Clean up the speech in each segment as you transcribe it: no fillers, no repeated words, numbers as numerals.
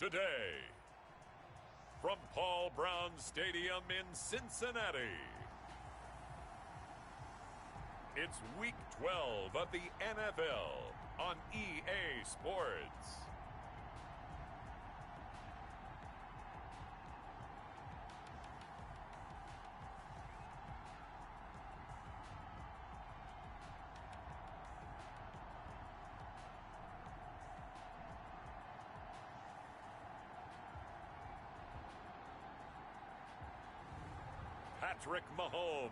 today. From Paul Brown Stadium in Cincinnati, it's Week 12 of the NFL on EA Sports. Patrick Mahomez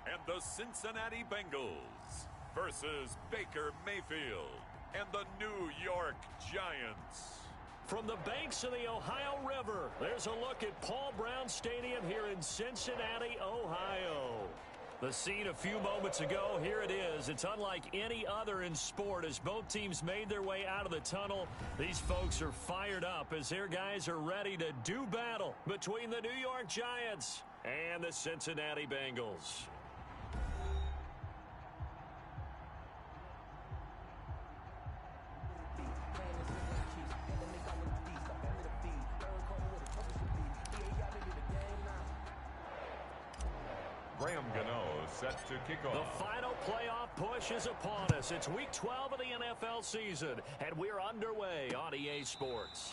and the Cincinnati Bengals versus Baker Mayfield and the New York Giants. From the banks of the Ohio River, there's a look at Paul Brown Stadium here in Cincinnati, Ohio. The scene a few moments ago, here it is. It's unlike any other in sport as both teams made their way out of the tunnel. These folks are fired up as their guys are ready to do battle between the New York Giants and the Cincinnati Bengals. Graham Gano set to kick off. The final playoff push is upon us. It's Week 12 of the NFL season, and we're underway on EA Sports.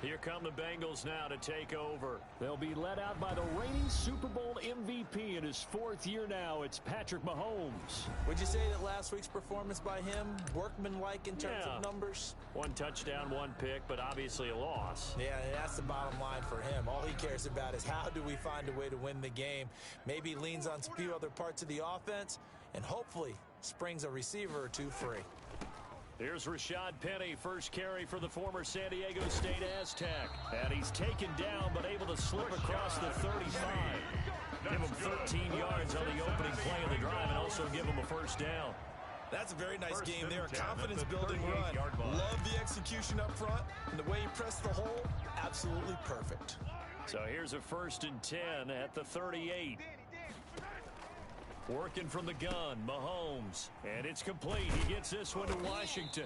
Here come the Bengals now to take over. They'll be led out by the reigning Super Bowl MVP in his fourth year now. It's Patrick Mahomez. Would you say that last week's performance by him, workmanlike in terms of numbers? One touchdown, one pick, but obviously a loss. Yeah, that's the bottom line for him. All he cares about is how do we find a way to win the game. Maybe leans on a few other parts of the offense, and hopefully springs a receiver or two free. Here's Rashad Penny, first carry for the former San Diego State Aztec. And he's taken down, but able to slip across the 35. Give him 13 yards on the opening play of the drive and also give him a first down. That's a very nice game there. Confidence-building run. Love the execution up front. And the way he pressed the hole, absolutely perfect. So here's a 1st and 10 at the 38. Working from the gun, Mahomez. And it's complete. He gets this one to Washington.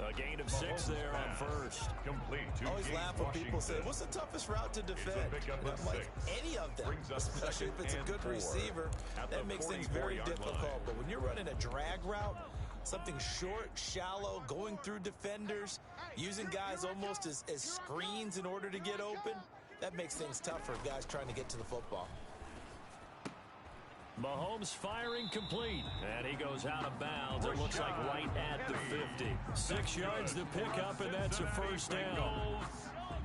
A gain of 6 there on first. Complete. I always laugh when people say, what's the toughest route to defend? And I'm like, any of them, especially if it's a good receiver. That makes things very difficult. But when you're running a drag route, something short, shallow, going through defenders, using guys almost as screens in order to get open, that makes things tough for guys trying to get to the football. Mahomes firing complete, and he goes out of bounds. It looks like right at the 50. 6 yards to pick up, and that's a first down.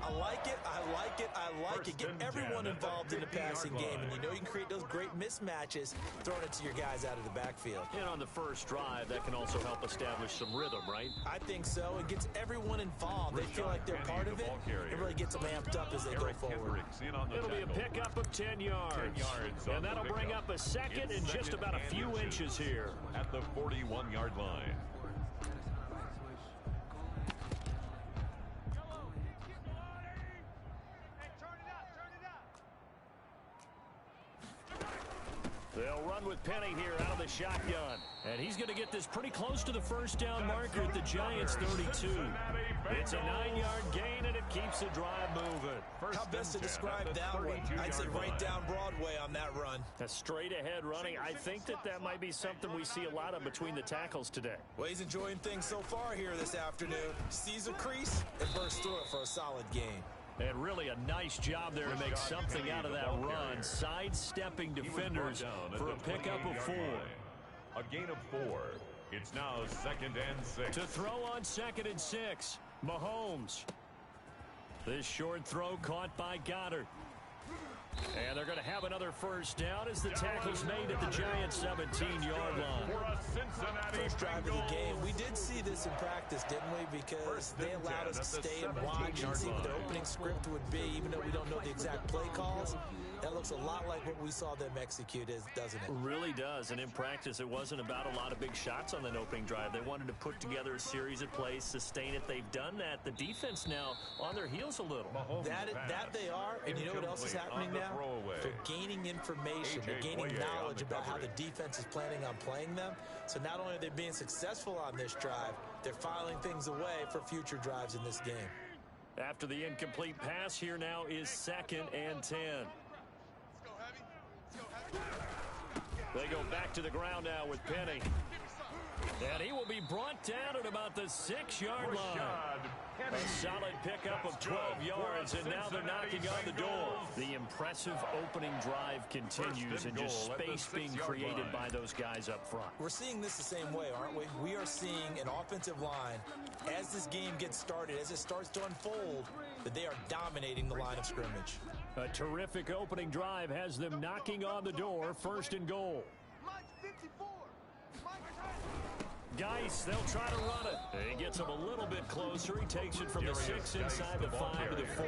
I like it, I like it, I like it. Get everyone involved in the passing game, and you know you can create those great mismatches throwing it to your guys out of the backfield. And on the first drive, that can also help establish some rhythm, right? I think so. It gets everyone involved. They feel like they're part of it. It really gets them amped up as they go forward. It'll be a pickup of 10 yards. And that'll bring up a second and just about a few inches here. At the 41-yard line. They'll run with Penny here out of the shotgun. And he's going to get this pretty close to the first down marker at the Giants' 32. It's a 9-yard gain, and it keeps the drive moving. How best to describe that one? I'd say right down Broadway on that run. A straight-ahead running. I think that might be something we see a lot of between the tackles today. Well, he's enjoying things so far here this afternoon. Sees a crease and bursts through it for a solid gain. And really a nice job there to make something out of that run, sidestepping defenders for a pickup of 4. A gain of 4. It's now 2nd and 6. To throw on 2nd and 6, Mahomez. This short throw caught by Goddard. And they're going to have another first down as the tackle's made at the Giants' 17-yard line. First drive of the game. We did see this in practice, didn't we? Because they allowed us to stay and watch and see what their opening script would be, even though we don't know the exact play calls. That looks a lot like what we saw them execute, doesn't it? Really does. And in practice, it wasn't about a lot of big shots on that opening drive. They wanted to put together a series of plays, sustain it. They've done that. The defense now on their heels a little. That they are. And you know what else is happening now? They're gaining information. They're gaining knowledge about how the defense is planning on playing them. So not only are they being successful on this drive, they're filing things away for future drives in this game. After the incomplete pass, here now is 2nd and 10. They go back to the ground now with Penny. And he will be brought down at about the 6-yard line. A solid pickup of 12 yards, and now they're knocking on the door. The impressive opening drive continues, and just space being created by those guys up front. We're seeing this the same way, aren't we? We are seeing an offensive line, as this game gets started, as it starts to unfold, that they are dominating the line of scrimmage. A terrific opening drive has them knocking on the door, 1st and goal. Geis, they'll try to run it. He gets him a little bit closer. He takes it from the 6 inside the 5 to the 4.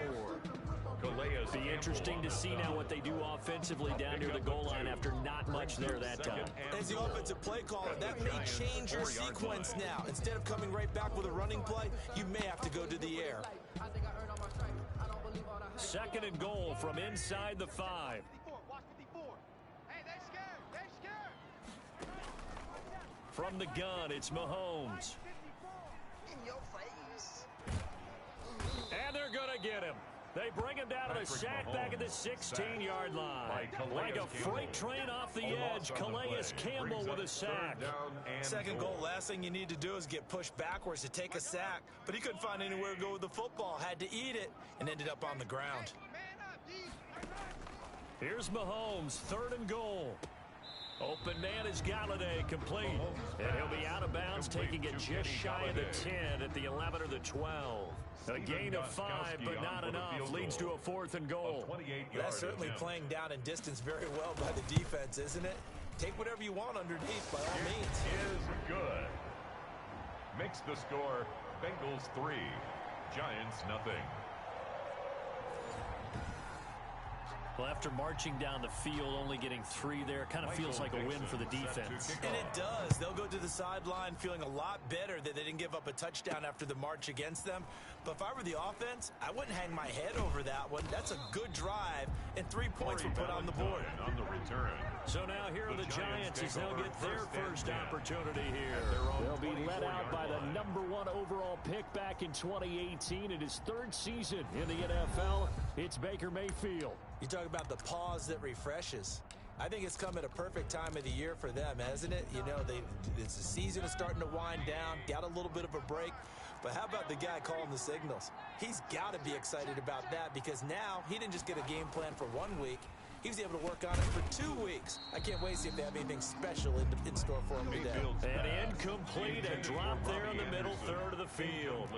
Be interesting to see now what they do offensively down near the goal line after not much there that time. As the offensive play caller, that may change your sequence now. Instead of coming right back with a running play, you may have to go to the air. 2nd and goal from inside the 5. From the gun, it's Mahomez. And they're going to get him. They bring him down to the sack back at the 16-yard line. Like a freight train off the edge, Calais Campbell with a sack. 2nd goal, last thing you need to do is get pushed backwards to take a sack. But he couldn't find anywhere to go with the football, had to eat it, and ended up on the ground. Here's Mahomez, 3rd and goal. Open man is Galladay, complete. And he'll be out of bounds, taking it just shy of the 10 at the 11 or the 12. A gain of 5, but not enough. Leads to a 4th and goal. That's certainly playing down in distance very well by the defense, isn't it? Take whatever you want underneath, by all means. Is good. Makes the score Bengals 3, Giants nothing. Well, after marching down the field, only getting 3 there, kind of feels like a win for the defense. And it does. They'll go to the sideline feeling a lot better that they didn't give up a touchdown after the march against them. But if I were the offense, I wouldn't hang my head over that one. That's a good drive, and 3 points were put on the board. On the return. So now here are the Giants as they'll get their first opportunity here. They'll be led out by the #1 overall pick back in 2018 in his 3rd season in the NFL. It's Baker Mayfield. You talk about the pause that refreshes. I think it's come at a perfect time of the year for them, hasn't it? You know, the season is starting to wind down, got a little bit of a break. But how about the guy calling the signals? He's got to be excited about that because now he didn't just get a game plan for 1 week. He was able to work on it for 2 weeks. I can't wait to see if they have anything special in store for him today. An incomplete, a drop there in the middle 3rd of the field.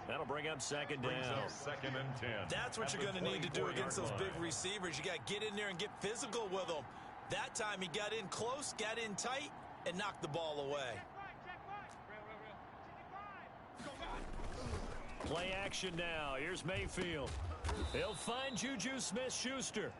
That'll bring up 2nd down. 2nd and 10. That's what you're going to need to do against those big receivers. You got to get in there and get physical with them. That time he got in close, got in tight, and knocked the ball away. Play action now. Here's Mayfield. He'll find Juju Smith-Schuster.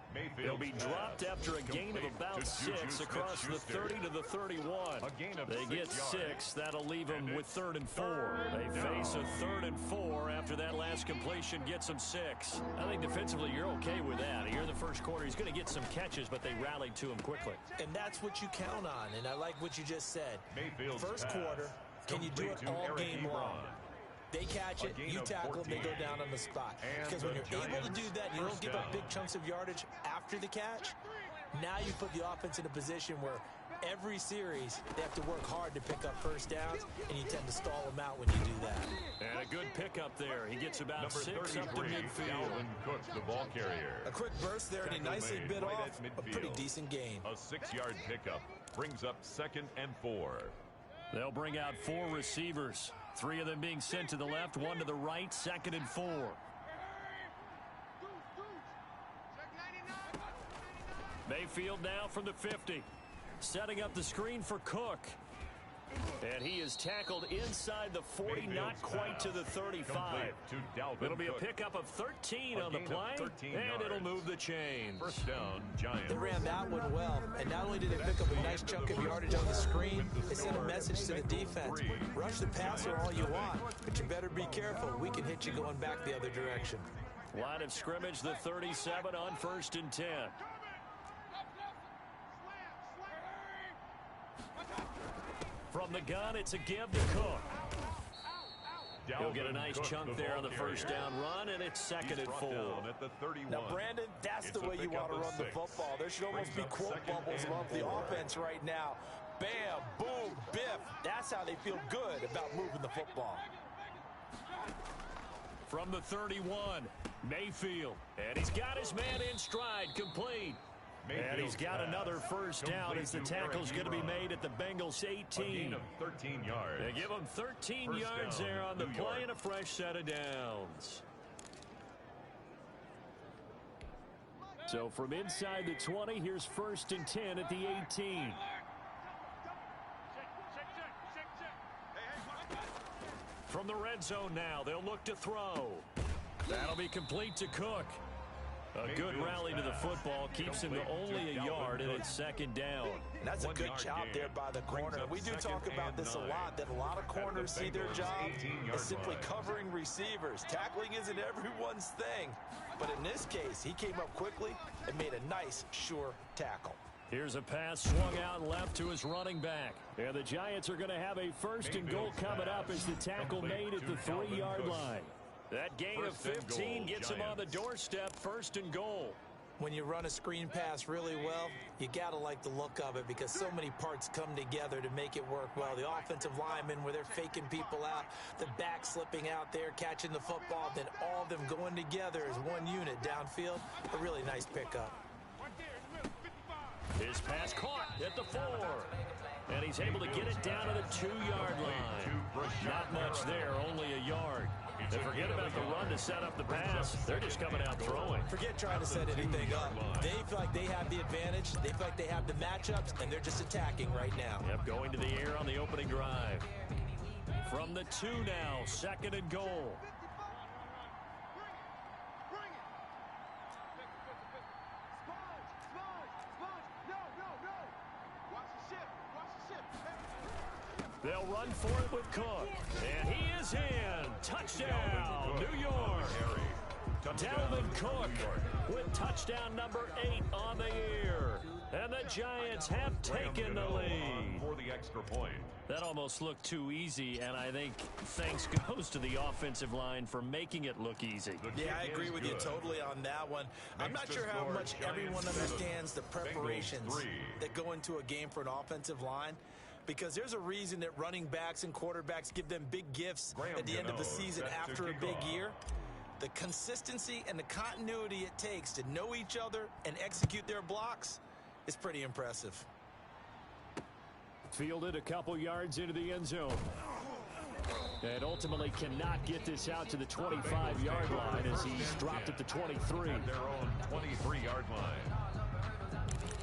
He'll be dropped after a gain of about 6 across the 30 to the 31. They get 6. That'll leave them with 3rd and 4. They face a 3rd and 4 after that last completion gets them 6. I think defensively you're okay with that. Here in the first quarter, he's going to get some catches, but they rallied to him quickly. And that's what you count on, and I like what you just said. First quarter, can you do it all game long? They catch it, you tackle them, they go down on the spot. Because when you're able to do that, you don't give up big chunks of yardage after the catch. Now you put the offense in a position where every series they have to work hard to pick up first downs, and you tend to stall them out when you do that. And a good pickup there. He gets about 6 up to midfield. Cook, the ball carrier. A quick burst there, and he nicely bit off a pretty decent gain. A 6-yard pickup brings up 2nd and 4. They'll bring out 4 receivers. 3 of them being sent to the left, 1 to the right, 2nd and 4. Mayfield now from the 50. Setting up the screen for Cook. And he is tackled inside the 40, not quite to the 35. It'll be a pickup of 13 on the play, and it'll move the chains. First down, Giants. They ran that one well, and not only did they pick up a nice chunk of yardage on the screen, they sent a message to the defense. Rush the passer all you want, but you better be careful. We can hit you going back the other direction. Line of scrimmage, the 37 on 1st and 10. From the gun, it's a give to Cook. He'll get a nice chunk there on the first down run, and it's 2nd and 4. Now, Brandon, that's the way you want to run the football. There should almost be quote bubbles above the offense right now. Bam, boom, biff. That's how they feel good about moving the football. From the 31, Mayfield. And he's got his man in stride, complete. And he's got another first down as the tackle's going to be made at the Bengals 18. 13 yards. They give him 13 yards there on the play and a fresh set of downs. So from inside the 20, here's 1st and 10 at the 18. From the red zone now, they'll look to throw. That'll be complete to Cook. A good rally to the football keeps him to only a yard, and it's 2nd down. And that's a good job there by the corner. We do talk about this a lot, that a lot of corners see their job as simply covering receivers. Tackling isn't everyone's thing. But in this case, he came up quickly and made a nice, sure tackle. Here's a pass swung out left to his running back. And the Giants are going to have a 1st and goal coming up as the tackle made at the 3-yard line. That gain of 15 gets him on the doorstep, 1st and goal. When you run a screen pass really well, you got to like the look of it because so many parts come together to make it work well. The offensive linemen, where they're faking people out, the back slipping out there, catching the football, then all of them going together as one unit downfield. A really nice pickup. His pass caught at the 4. And he's able to get it down to the 2-yard line. Not much there, only a yard. And forget about the run to set up the pass. They're just coming out throwing. Forget trying to set anything up. They feel like they have the advantage. They feel like they have the matchups, and they're just attacking right now. Yep, going to the air on the opening drive. From the 2 now, 2nd and goal. They'll run for it with Cook. And he is in. Touchdown, New York. Dalvin Cook with touchdown number 8 on the year. And the Giants have taken the lead. For the extra point. That almost looked too easy, and I think thanks goes to the offensive line for making it look easy. Yeah, I agree with you totally on that one. I'm not sure how much everyone understands the preparations that go into a game for an offensive line. Because there's a reason that running backs and quarterbacks give them big gifts at the end of the season after a big year. The consistency and the continuity it takes to know each other and execute their blocks is pretty impressive. Fielded a couple yards into the end zone. And ultimately cannot get this out to the 25-yard line as he's dropped at the 23. At their own 23-yard line.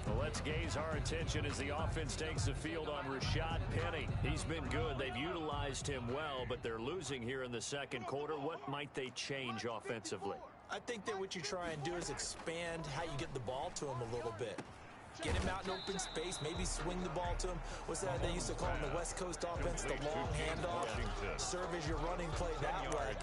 Well, let's gaze our attention as the offense takes the field on Rashad Penny. He's been good. They've utilized him well, but they're losing here in the 2nd quarter. What might they change offensively? I think that what you try and do is expand how you get the ball to him a little bit. Get him out in open space, maybe swing the ball to him. What's that they used to call in the West Coast offense, the long handoff? Serve as your running play that way,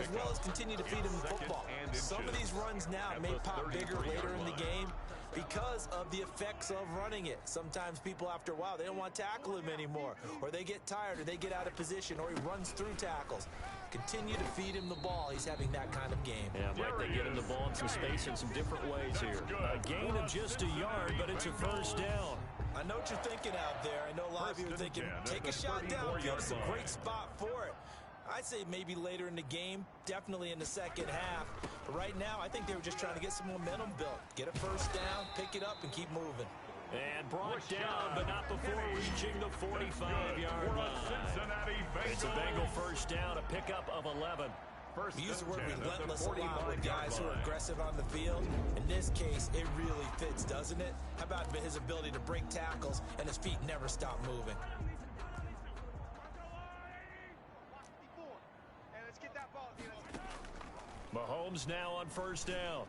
as well as continue to feed him the football. Some of these runs now may pop bigger later in the game because of the effects of running it. Sometimes people, after a while, they don't want to tackle him anymore, or they get tired, or they get out of position, or he runs through tackles. Continue to feed him the ball. He's having that kind of game. Yeah, might they get him the ball in some space in some different ways here. A gain of just a yard, but it's a first down. I know what you're thinking out there. I know a lot of you are thinking, take a shot downfield. It's a great spot for it. I'd say maybe later in the game, definitely in the second half. But right now, I think they were just trying to get some momentum built. Get a first down, pick it up, and keep moving. And brought down, but not before reaching the 45-yard line. It's a Bengal first down, a pickup of 11. We use the word relentless a lot with guys who are aggressive on the field. In this case, it really fits, doesn't it? How about his ability to break tackles and his feet never stop moving? Mahomes now on first down.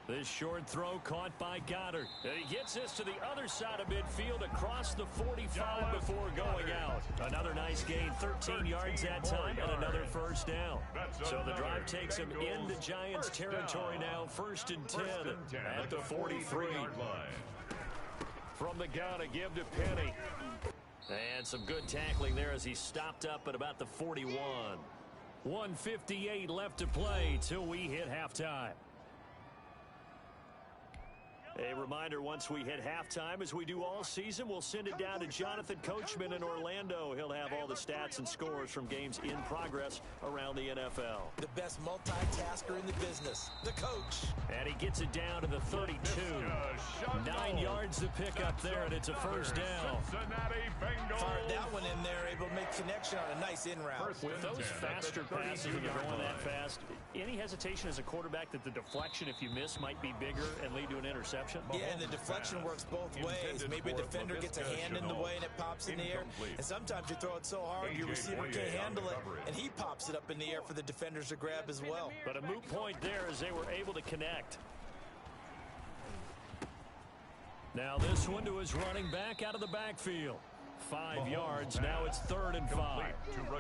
This short throw caught by Goddard. And he gets this to the other side of midfield across the 45 before going out. Another nice gain, 13 yards that time, and another first down. So the drive takes him into Giants territory now, 1st and 10 at the 43. From the gun, a give to Penny. And some good tackling there as he stopped up at about the 41. 1:58 left to play till we hit halftime. A reminder, once we hit halftime, as we do all season, we'll send it down to Jonathan Coachman in Orlando. He'll have all the stats and scores from games in progress around the NFL. The best multitasker in the business, the coach. And he gets it down to the 32. 9 yards to pick up there, and it's a first down. Fired that one in there, able to make connection on a nice in route. With those faster passes and they're going that fast, any hesitation as a quarterback that the deflection, if you miss, might be bigger and lead to an interception? Yeah, and the deflection works both ways. Maybe a defender gets a hand in the way and it pops in the air. And sometimes you throw it so hard your receiver can't handle it, and he pops it up in the air for the defenders to grab as well. But a moot point there as they were able to connect. Now this one to his running back out of the backfield. 5 yards. Now it's 3rd and 5.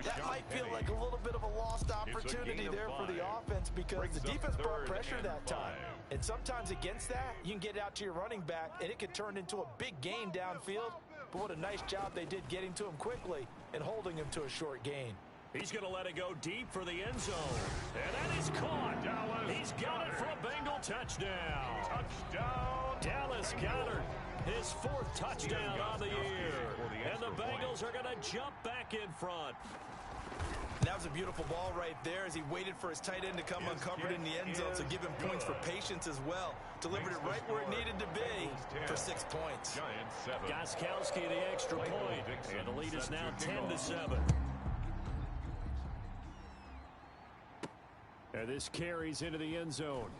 That might feel like a little bit of a lost opportunity there for the offense because the defense brought pressure that time. And sometimes against that, you can get out to your running back, and it could turn into a big gain downfield. But what a nice job they did getting to him quickly and holding him to a short gain. He's going to let it go deep for the end zone. And that is caught. He's got it for a Bengal touchdown. Dallas Goedert, his 4th touchdown on the year. And the Bengals are going to jump back in front. That was a beautiful ball right there as he waited for his tight end to come uncovered in the end zone, so give him points for patience as well. Delivered it right where it needed to be for 6 points. Gostkowski the extra point, and the lead is now 10-7. And this carries into the end zone.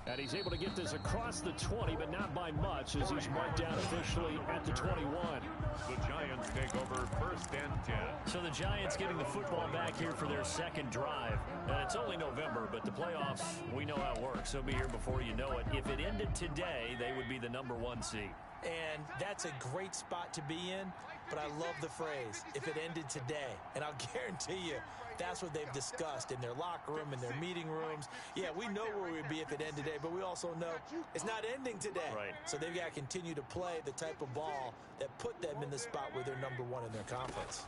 And he's able to get this across the 20, but not by much as he's marked down officially at the 21. The Giants take over 1st and 10. So the Giants getting the football back here for their 2nd drive. And it's only November, but the playoffs, we know how it works. They'll be here before you know it. If it ended today, they would be the #1 seed. And that's a great spot to be in, but I love the phrase, if it ended today. And I'll guarantee you, that's what they've discussed in their locker room, in their meeting rooms. Yeah, we know where we'd be if it ended today, but we also know it's not ending today. Right. So they've got to continue to play the type of ball that put them in the spot where they're #1 in their conference.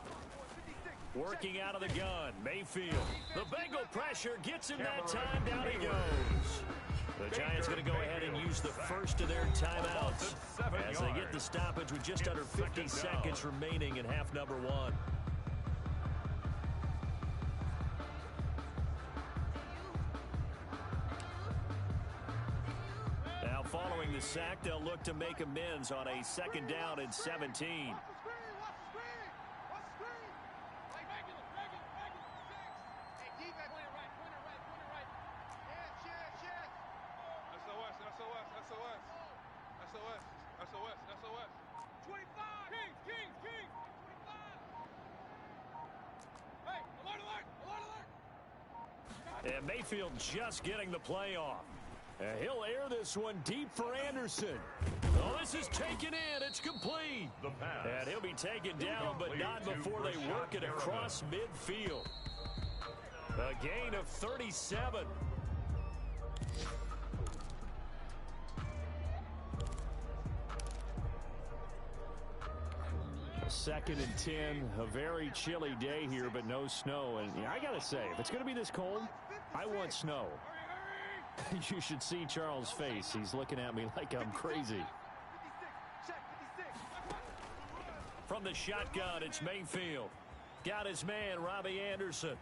Working out of the gun, Mayfield. The Bengal pressure gets him that time. Down he goes. The Giants going to go ahead and use the first of their timeouts as they get the stoppage with just under 50 seconds remaining in half #1. Now following the sack, they'll look to make amends on a 2nd down and 17. And Mayfield just getting the play off. And he'll air this one deep for Anderson. Oh, this is taken in. It's complete. And he'll be taken down, but not before they work it across midfield. A gain of 37. Second and 10, a very chilly day here, but no snow. And I got to say, if it's going to be this cold, I want snow. You should see Charles' face. He's looking at me like I'm crazy. From the shotgun, it's Mayfield. Got his man, Robbie Anderson.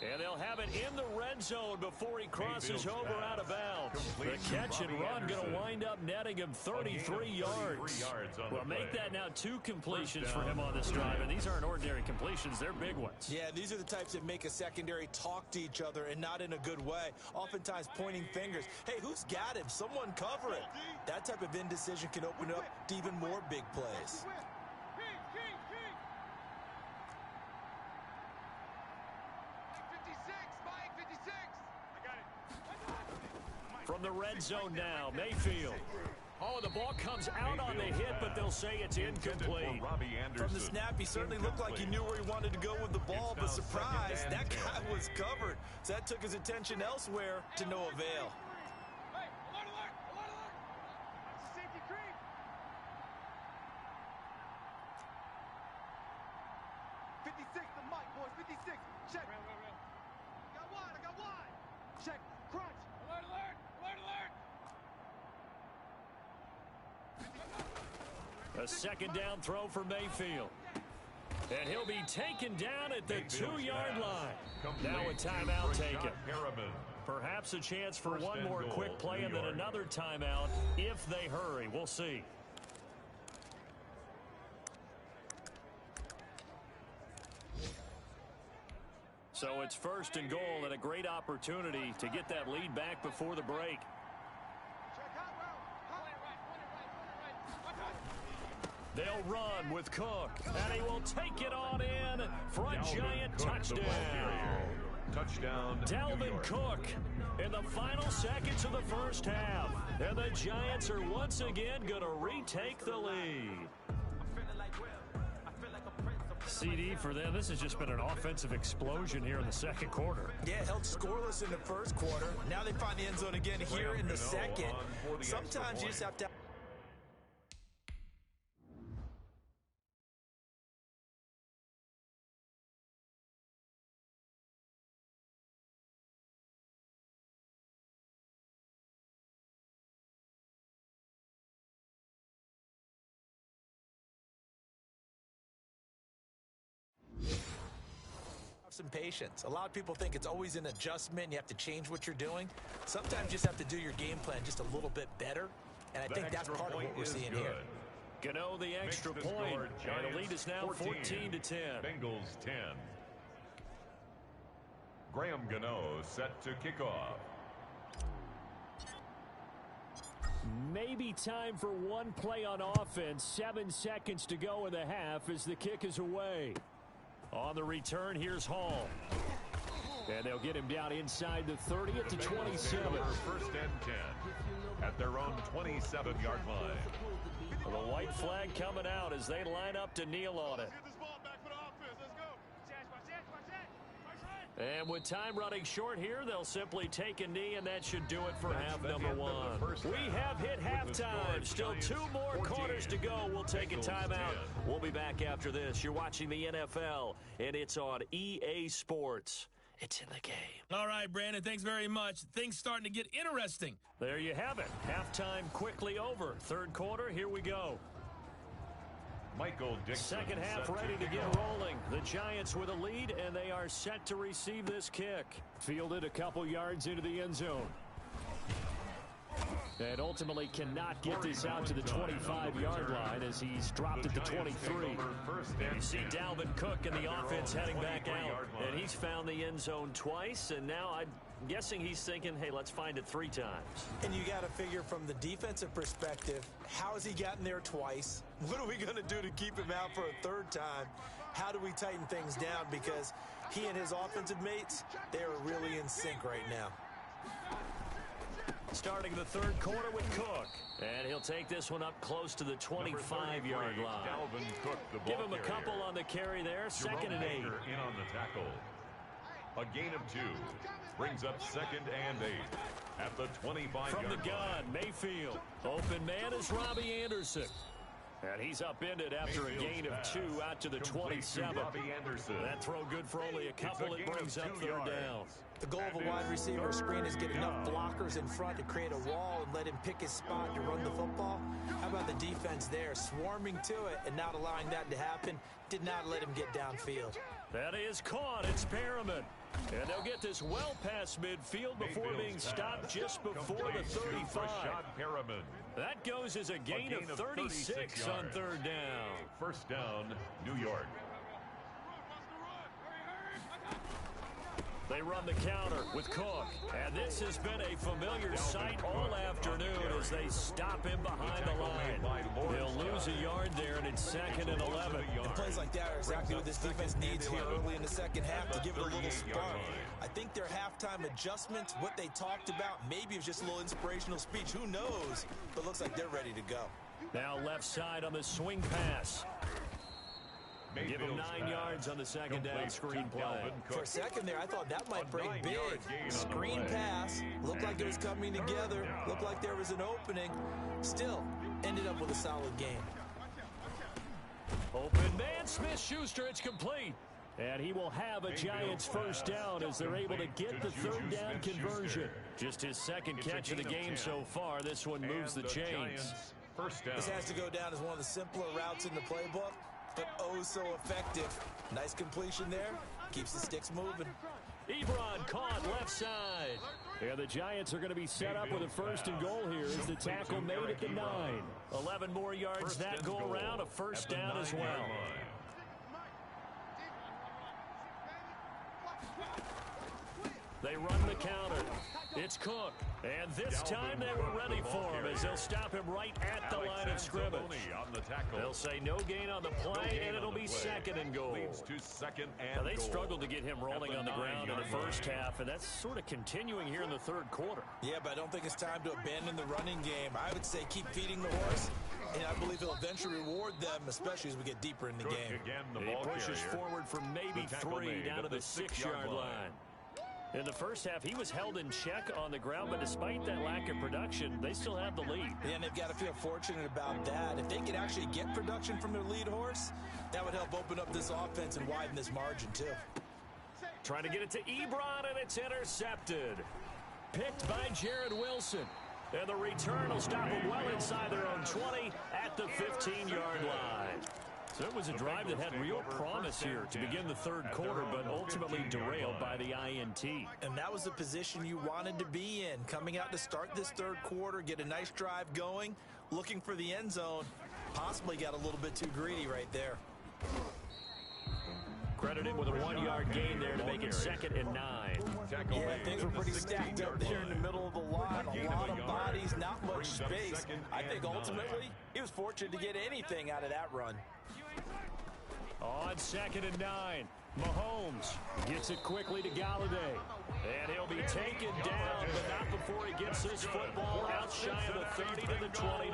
And they'll have it in the red zone before he crosses over out of bounds. The catch and run going to wind up netting him 33 yards. Well, make that now 2 completions for him on this drive. And these aren't ordinary completions. They're big ones. Yeah, these are the types that make a secondary talk to each other and not in a good way. Oftentimes pointing fingers. Hey, who's got him? Someone cover it. That type of indecision can open up to even more big plays. From the red zone now, Mayfield. Oh, the ball comes out on the hit, but they'll say it's incomplete. From the snap, he certainly looked like he knew where he wanted to go with the ball, but surprise, that guy was covered. So that took his attention elsewhere to no avail. A second down throw for Mayfield. And he'll be taken down at the 2-yard line. Now a timeout taken. Perhaps a chance for one more quick play and then another timeout if they hurry. We'll see. So it's 1st and goal and a great opportunity to get that lead back before the break. They'll run with Cook, and he will take it on in for a giant touchdown. Dalvin Cook in the final seconds of the first half. And the Giants are once again going to retake the lead. CD for them, this has just been an offensive explosion here in the second quarter. Yeah, held scoreless in the first quarter. Now they find the end zone again here in the second. Sometimes you just have to... some patience. A lot of people think it's always an adjustment. You have to change what you're doing. Sometimes you just have to do your game plan just a little bit better, and I think that's part of what we're seeing here. Gano the extra point, and the lead is now 14-10. Bengals 10. Graham Gano set to kick off. Maybe time for one play on offense. 7 seconds to go in the half as the kick is away. On the return, here's Hall. And they'll get him down inside the 30 at the 27. 1st and 10 at their own 27-yard line. Well, the white flag coming out as they line up to kneel on it. And with time running short here, they'll simply take a knee, and that should do it for half number one. We have hit halftime. Still 2 more quarters to go. We'll take a timeout. We'll be back after this. You're watching the NFL, and it's on EA Sports. It's in the game. All right, Brandon, thanks very much. Things starting to get interesting. There you have it. Halftime quickly over. 3rd quarter, here we go. Michael Dixon. Second half ready to get rolling. The Giants with a lead, and they are set to receive this kick. Fielded a couple yards into the end zone. And ultimately cannot get this out to the 25-yard line as he's dropped at the 23. And you see Dalvin Cook and the offense heading back out. And he's found the end zone twice, and now I'm guessing he's thinking, hey, let's find it 3 times. And you got to figure from the defensive perspective, how has he gotten there twice? What are we going to do to keep him out for a 3rd time? How do we tighten things down? Because he and his offensive mates, they are really in sync right now. Starting the 3rd quarter with Cook. And he'll take this one up close to the 25-yard line. Give him a couple on the carry there. 2nd and 8. In on the tackle. A gain of 2. Brings up 2nd and 8. At the 25-yard line. From the gun, Mayfield. Open man is Robbie Anderson. And he's upended after a gain of 2 out to the 27. That throw good for only a couple. It brings up 3rd down. The goal of a wide receiver screen is get enough blockers in front to create a wall and let him pick his spot to run the football. How about the defense there, swarming to it and not allowing that to happen? Did not let him get downfield. That is caught. It's Perriman. And they'll get this well past midfield before being stopped just before the 35. That goes as a gain of 36 on 3rd down. 1st down, New York. They run the counter with Cook. And this has been a familiar sight all afternoon as they stop him behind the line. They'll lose a yard there, and it's 2nd and 11. And plays like that are exactly what this defense needs here early in the second half to give it a little spark. I think their halftime adjustments, what they talked about, maybe it was just a little inspirational speech. Who knows? But looks like they're ready to go. Now left side on the swing pass. Give him 9 yards on the second down screen play. For a second there, I thought that might break big. Screen pass. Looked like it was coming together. Looked like there was an opening. Still, ended up with a solid game. Open man, Smith-Schuster, it's complete. And he will have a Giants first down as they're able to get the third down conversion. Just his second catch of the game so far. This one moves the chains. This has to go down as one of the simpler routes in the playbook, but oh so effective. Nice completion there. Keeps the sticks moving. Ebron caught left side. And the Giants are going to be set up with a 1st and goal here as the tackle made at the 9. 11 more yards that go around, a first down as well. They run the counter. It's Cook. And this time they were ready for him as they'll stop him right at the line of scrimmage. They'll say no gain on the play, and it'll be 2nd and goal. Now, they struggled to get him rolling on the ground in the first half, and that's sort of continuing here in the third quarter. Yeah, but I don't think it's time to abandon the running game. I would say keep feeding the horse, and I believe he'll eventually reward them, especially as we get deeper in the game. He pushes forward for maybe 3 down to the 6-yard line. In the first half, he was held in check on the ground, but despite that lack of production, they still have the lead. Yeah, and they've got to feel fortunate about that. If they could actually get production from their lead horse, that would help open up this offense and widen this margin, too. Trying to get it to Ebron, and it's intercepted. Picked by Jared Wilson. And the return will stop them well inside their own 20 at the 15-yard line. So it was a drive that had real promise here to begin the third quarter, but ultimately derailed by the INT. And that was the position you wanted to be in. Coming out to start this third quarter, get a nice drive going, looking for the end zone. Possibly got a little bit too greedy right there. Credited with a 1-yard gain there to make it 2nd and 9. Yeah, things were pretty stacked up there in the middle of the line. A lot of bodies, not much space. I think ultimately he was fortunate to get anything out of that run. On 2nd and 9, Mahomez gets it quickly to Galladay. And he'll be taken down, but not before he gets this football out shy of the 30 to the 29.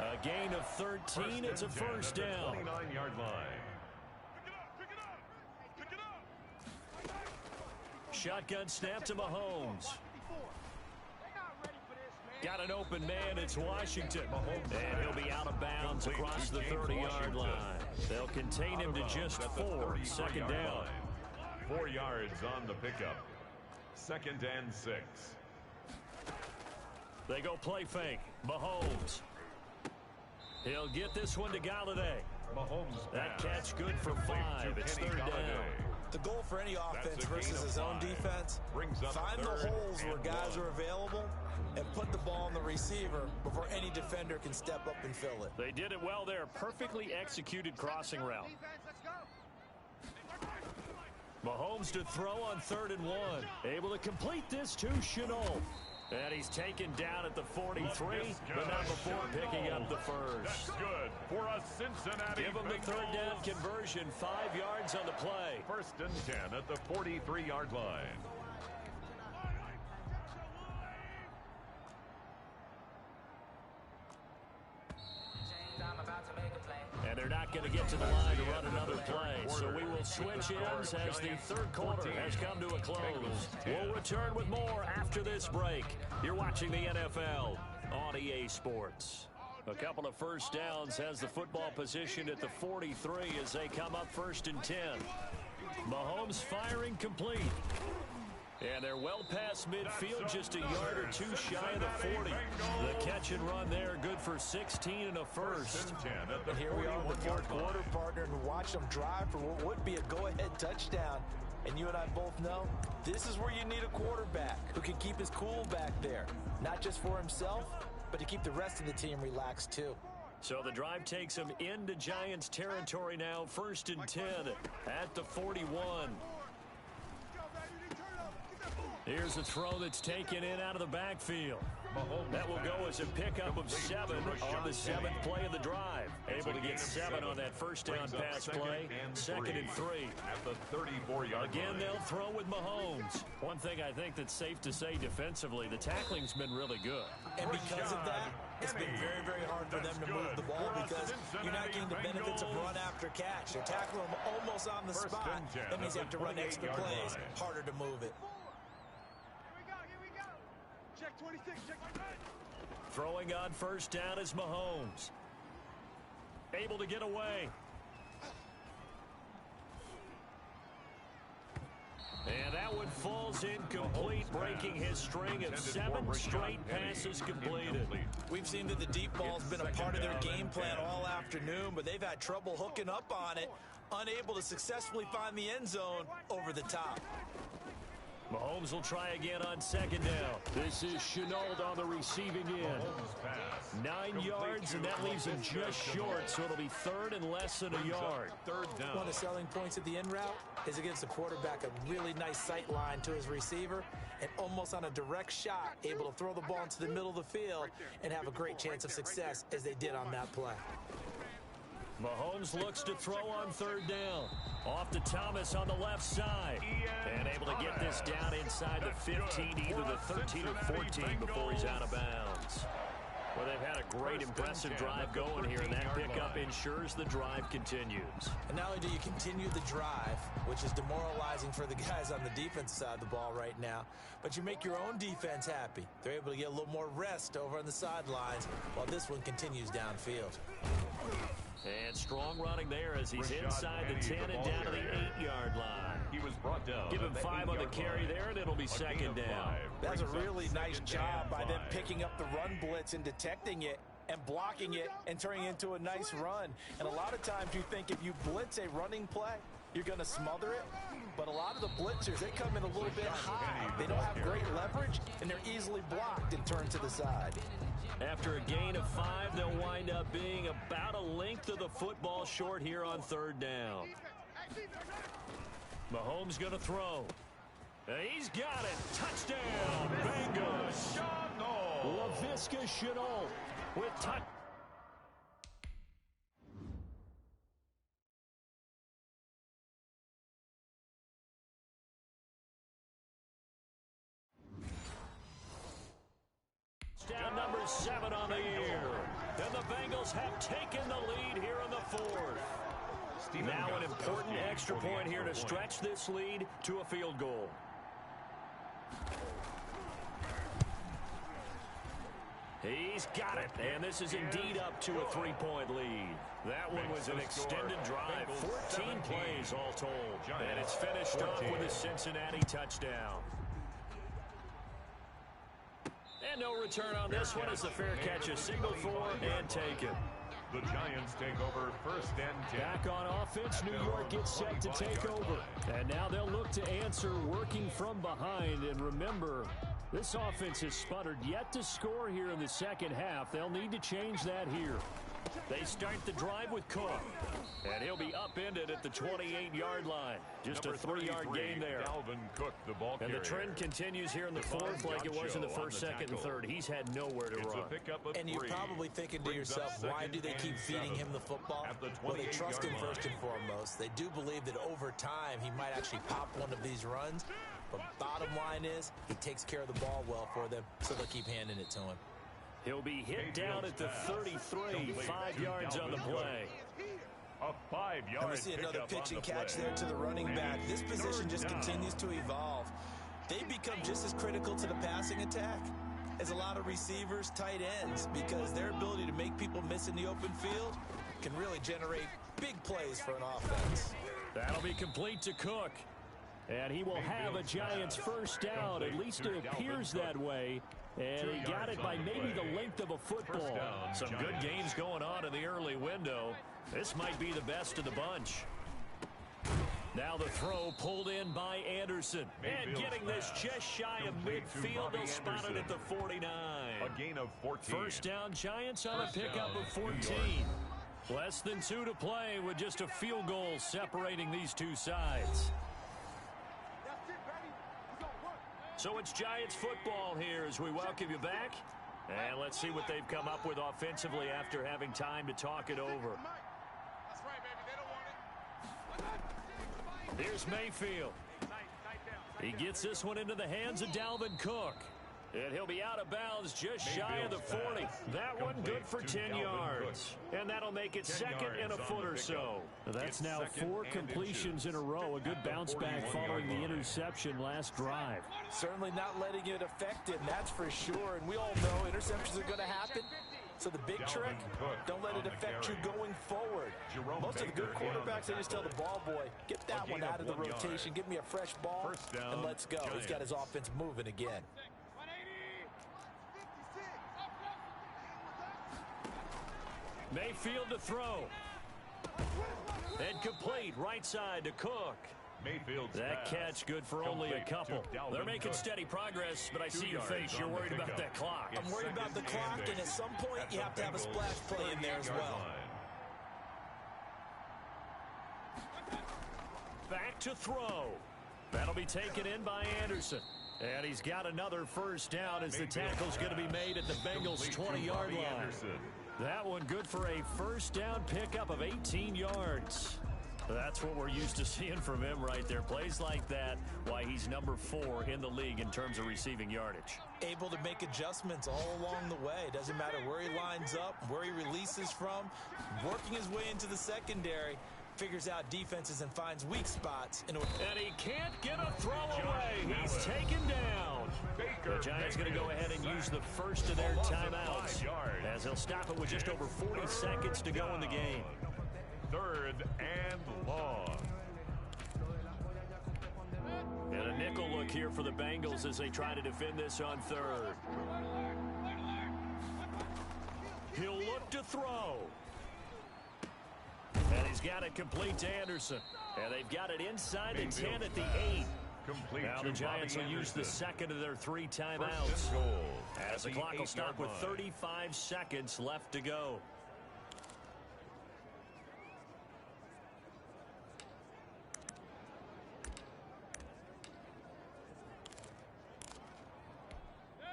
A gain of 13, it's a first down. 29-yard line. Shotgun snap to Mahomez. Got an open man, it's Washington. And he'll be out of bounds across the 30-yard line. They'll contain him to just 4, 2nd down. 4 yards on the pickup. 2nd and 6. They go play fake. Mahomes. He'll get this one to Galladay. That catch good for 5. It's 3rd down. The goal for any offense versus his own defense, find the holes where guys are available and put the ball on the receiver before any defender can step up and fill it. They did it well there. Perfectly executed crossing route. Mahomes to throw on 3rd and 1. Able to complete this to Shenault. And he's taken down at the 43, but not before picking up the first. That's good for a Cincinnati. Give him the 3rd down conversion, 5 yards on the play. 1st and 10 at the 43-yard line. And they're not going to get to the line to run another play. So we will switch ends as the third quarter has come to a close. We'll return with more after this break. You're watching the NFL on EA Sports. A couple of first downs has the football positioned at the 43 as they come up 1st and 10. Mahomes firing complete. And they're well past midfield, just a yard or 2 shy of the 40. The catch and run there, good for 16 and a first. And here we are with the fourth quarter, partner, and watch them drive for what would be a go-ahead touchdown. And you and I both know this is where you need a quarterback who can keep his cool back there. Not just for himself, but to keep the rest of the team relaxed too. So the drive takes them into Giants territory now, 1st and 10 at the 41. Here's a throw that's taken in out of the backfield. That will go as a pickup of 7 on the 7th play of the drive. Able to get 7 on that first down pass play. 2nd and 3. At the 34-yard Again, they'll throw with Mahomez. One thing I think that's safe to say defensively, the tackling's been really good. And because of that, it's been very, very hard for them to move the ball because you're not getting the benefits of run after catch. They're tackling them almost on the spot. That means you have to run extra plays. Harder to move it. Here we go. Check 26, check 26. Throwing on first down is Mahomez. Able to get away. And that one falls incomplete, breaking his string of 7 straight passes completed. We've seen that the deep ball's been a part of their game plan all afternoon, but they've had trouble hooking up on it, unable to successfully find the end zone over the top. Mahomez will try again on 2nd down. This is Chenault on the receiving end. 9 yards, and that leaves him just short, so it'll be 3rd and less than a yard. 3rd down. One of the selling points at the end route is it gives the quarterback a really nice sight line to his receiver and almost on a direct shot, able to throw the ball into the middle of the field and have a great chance of success as they did on that play. Mahomes looks to throw on 3rd down. Off to Thomas on the left side. And able to get this down inside the 15, either the 13 or 14 before he's out of bounds. Well, they've had a great, impressive drive going here, and that pickup ensures the drive continues. And not only do you continue the drive, which is demoralizing for the guys on the defensive side of the ball right now, but you make your own defense happy. They're able to get a little more rest over on the sidelines while this one continues downfield. And strong running there as he's inside the 10 and down to the 8-yard line. He was brought down. Give him 5 on the carry there, and it'll be 2nd down. That's a really nice job by them picking up the run blitz and detecting it and blocking it and turning it into a nice run. And a lot of times you think if you blitz a running play, you're going to smother it. But a lot of the blitzers, they come in a little bit high. They don't have great leverage, and they're easily blocked and turned to the side. After a gain of 5, they'll wind up being about a length of the football short here on 3rd down. Mahomes going to throw. He's got it. Touchdown, Bengals. Laviska Shenault with touch. Down number 7 on the year. And the Bengals have taken the lead here in the 4th. Now an important extra point here to stretch this lead to a field goal. He's got it, and this is indeed up to a 3-point lead. That one was an extended drive, 14 plays all told. And it's finished off with a Cincinnati touchdown. And no return on this one as the fair catch is signaled for and taken. The Giants take over 1st and 10. Back on offense, New York gets set to take over. And now they'll look to answer working from behind. And remember, this offense has sputtered yet to score here in the 2nd half. They'll need to change that here. They start the drive with Cook. And he'll be upended at the 28-yard line. Just a 3-yard gain there. Cook, the ball and the trend continues here in the 4th like it was in the 1st, 2nd, and 3rd. He's had nowhere to run. And you're probably thinking to yourself, why do they keep feeding him the football? Well, they trust him first and foremost. They do believe that over time he might actually pop one of these runs. But bottom line is, he takes care of the ball well for them, so they'll keep handing it to him. He'll be hit down at the 33, 5 yards on the play. A 5-yard. And we see another pitch and catch there to the running back. This position just continues to evolve. They become just as critical to the passing attack as a lot of receivers, tight ends, because their ability to make people miss in the open field can really generate big plays for an offense. That'll be complete to Cook. And he will have a Giants 1st down. At least it appears that way. And he got it by maybe the length of a football. Some good games going on in the early window. This might be the best of the bunch. Now the throw pulled in by Anderson. And getting this just shy of midfield, they'll spot it at the 49. A gain of 14. 1st down Giants on a pickup of 14. Less than 2 to play with just a field goal separating these two sides. So it's Giants football here as we welcome you back. And let's see what they've come up with offensively after having time to talk it over. That's right, baby. They don't want it. Here's Mayfield. He gets this one into the hands of Dalvin Cook. And he'll be out of bounds just shy of the 40. That one good for 10 yards. And that'll make it second and a foot or so. That's now 4 completions in a row. A good bounce back following the interception last drive. Certainly not letting it affect him, that's for sure. And we all know interceptions are going to happen. So the big trick, don't let it affect you going forward. Most of the good quarterbacks, they just tell the ball boy, get that one out of the rotation, give me a fresh ball, and let's go. He's got his offense moving again. Mayfield to throw. And complete right side to Cook. That catch good for only a couple. They're making steady progress, but I see your face. You're worried about that clock. I'm worried about the clock, and at some point you have to have a splash play in there as well. Back to throw. That'll be taken in by Anderson. And he's got another first down as the tackle's going to be made at the Bengals' 20-yard line. That one good for a first down pickup of 18 yards. That's what we're used to seeing from him right there. Plays like that, why he's number 4 in the league in terms of receiving yardage. Able to make adjustments all along the way. Doesn't matter where he lines up, where he releases from. Working his way into the secondary. Figures out defenses and finds weak spots. And he can't get a throw away. He's taken down. The Giants going to go ahead and use the first of their timeouts as they'll stop it with just over 40 seconds to go in the game. 3rd and long. And a nickel look here for the Bengals as they try to defend this on 3rd. He'll look to throw. And he's got it complete to Anderson. And they've got it inside the 10 at the 8. Now the Giants will use the second of their 3 timeouts. As the clock will stop with 35 seconds left to go.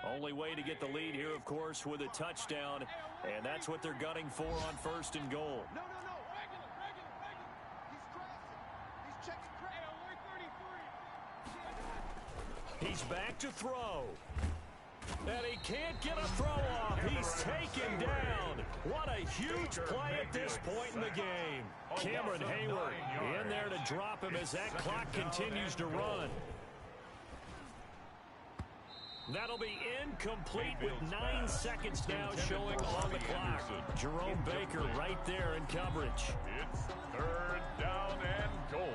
Only way to get the lead here, of course, with a touchdown. And that's what they're gunning for on 1st and goal. No. He's checking credit. He's back to throw. And he can't get a throw off. He's taken down. What a huge play at this point in the game. Cameron Hayward in there to drop him as that clock continues to run. That'll be incomplete with 9 seconds now showing on the clock. Jerome Baker right there in coverage. It's 3rd down and goal.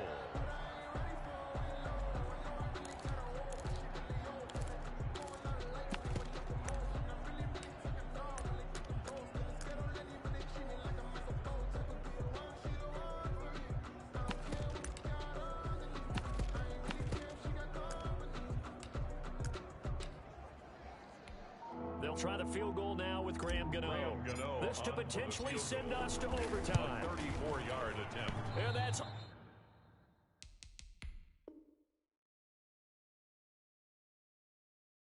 They'll try the field goal now with Graham Gano. This to potentially send us to overtime. A 34-yard attempt. And that's